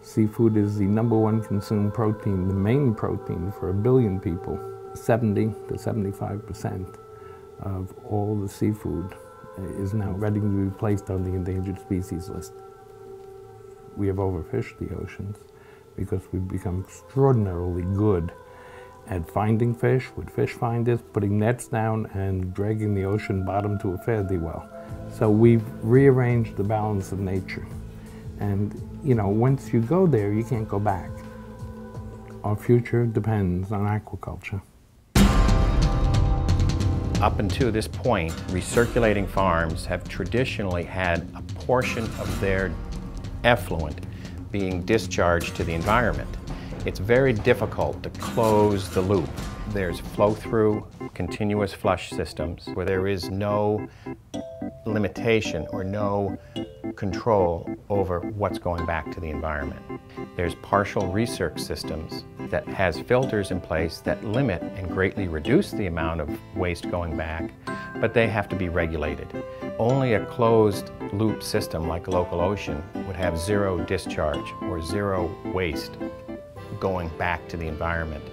Seafood is the #1 consumed protein, the main protein for 1 billion people. 70 to 75% of all the seafood is now ready to be placed on the endangered species list. We have overfished the oceans because we've become extraordinarily good at finding fish with fish finders, putting nets down and dragging the ocean bottom to a fare-thee-well. So we've rearranged the balance of nature. And you know, once you go there, you can't go back. Our future depends on aquaculture. Up until this point, recirculating farms have traditionally had a portion of their effluent being discharged to the environment. It's very difficult to close the loop. There's flow-through, continuous flush systems where there is no limitation or no control over what's going back to the environment. There's partial recirc systems that has filters in place that limit and greatly reduce the amount of waste going back, but they have to be regulated. Only a closed loop system like a local ocean would have zero discharge or zero waste going back to the environment.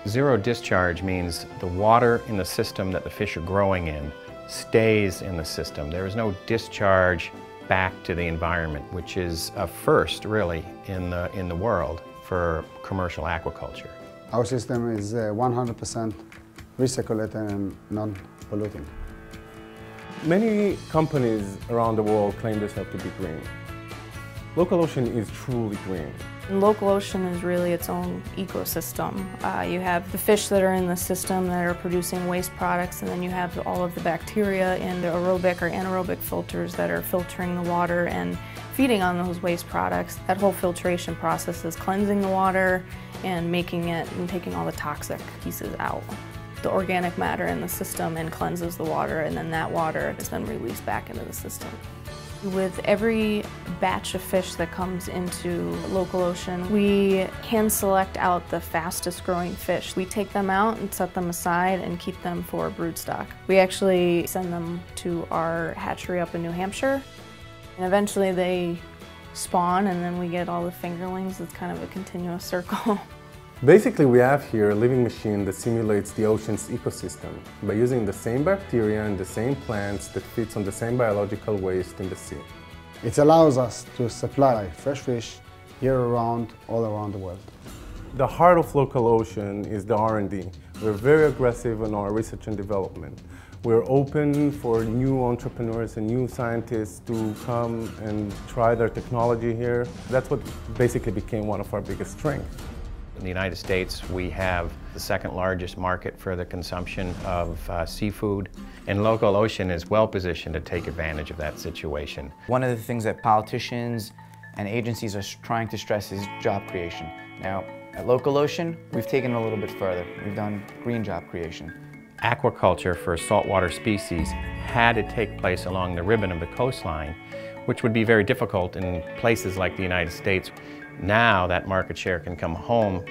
Zero discharge means the water in the system that the fish are growing in stays in the system. There is no discharge back to the environment, which is a first really in the world for commercial aquaculture. Our system is 100% recirculating and non-polluting. Many companies around the world claim themselves to be green. Local Ocean is truly green. Local Ocean is really its own ecosystem. You have the fish that are in the system that are producing waste products, and then you have all of the bacteria in the aerobic or anaerobic filters that are filtering the water and feeding on those waste products. That whole filtration process is cleansing the water and making it and taking all the toxic pieces out. The organic matter in the system and cleanses the water, and then that water is then released back into the system. With every batch of fish that comes into Local Ocean, we hand select out the fastest growing fish. We take them out and set them aside and keep them for broodstock. We actually send them to our hatchery up in New Hampshire, and eventually they spawn, and then we get all the fingerlings. It's kind of a continuous circle. Basically, we have here a living machine that simulates the ocean's ecosystem by using the same bacteria and the same plants that feeds on the same biological waste in the sea. It allows us to supply fresh fish year-round, all around the world. The heart of Local Ocean is the R&D. We're very aggressive in our research and development. We're open for new entrepreneurs and new scientists to come and try their technology here. That's what basically became one of our biggest strengths. In the United States, we have the second largest market for the consumption of seafood, and Local Ocean is well positioned to take advantage of that situation. One of the things that politicians and agencies are trying to stress is job creation. Now, at Local Ocean, we've taken it a little bit further. We've done green job creation. Aquaculture for saltwater species had to take place along the ribbon of the coastline, which would be very difficult in places like the United States. Now that market share can come home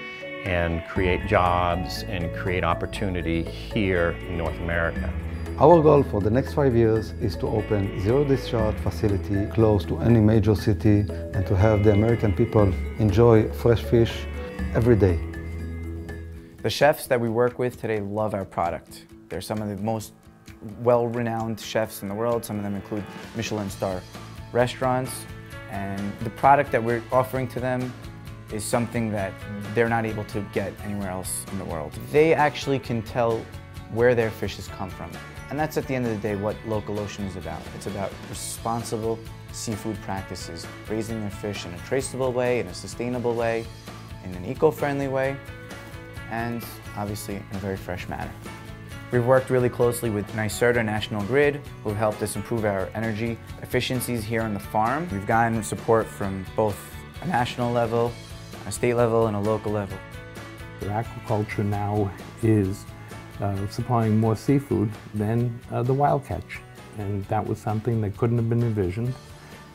and create jobs and create opportunity here in North America. Our goal for the next 5 years is to open zero-discharge facility close to any major city and to have the American people enjoy fresh fish every day. The chefs that we work with today love our product. They're some of the most well-renowned chefs in the world. Some of them include Michelin star restaurants. And the product that we're offering to them is something that they're not able to get anywhere else in the world. They actually can tell where their fishes come from. And that's at the end of the day what Local Ocean is about. It's about responsible seafood practices, raising their fish in a traceable way, in a sustainable way, in an eco-friendly way, and obviously in a very fresh manner. We've worked really closely with NYSERDA National Grid, who have helped us improve our energy efficiencies here on the farm. We've gotten support from both a national level, a state level, and a local level. Aquaculture now is supplying more seafood than the wild catch, and that was something that couldn't have been envisioned.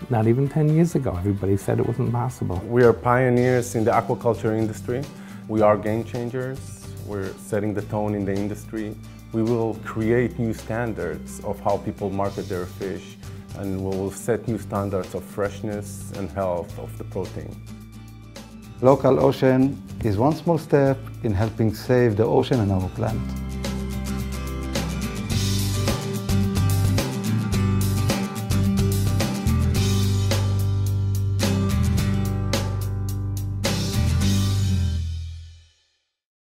Not even 10 years ago, everybody said it wasn't possible. We are pioneers in the aquaculture industry. We are game changers. We're setting the tone in the industry. We will create new standards of how people market their fish, and we will set new standards of freshness and health of the protein. Local Ocean is one small step in helping save the ocean and our planet.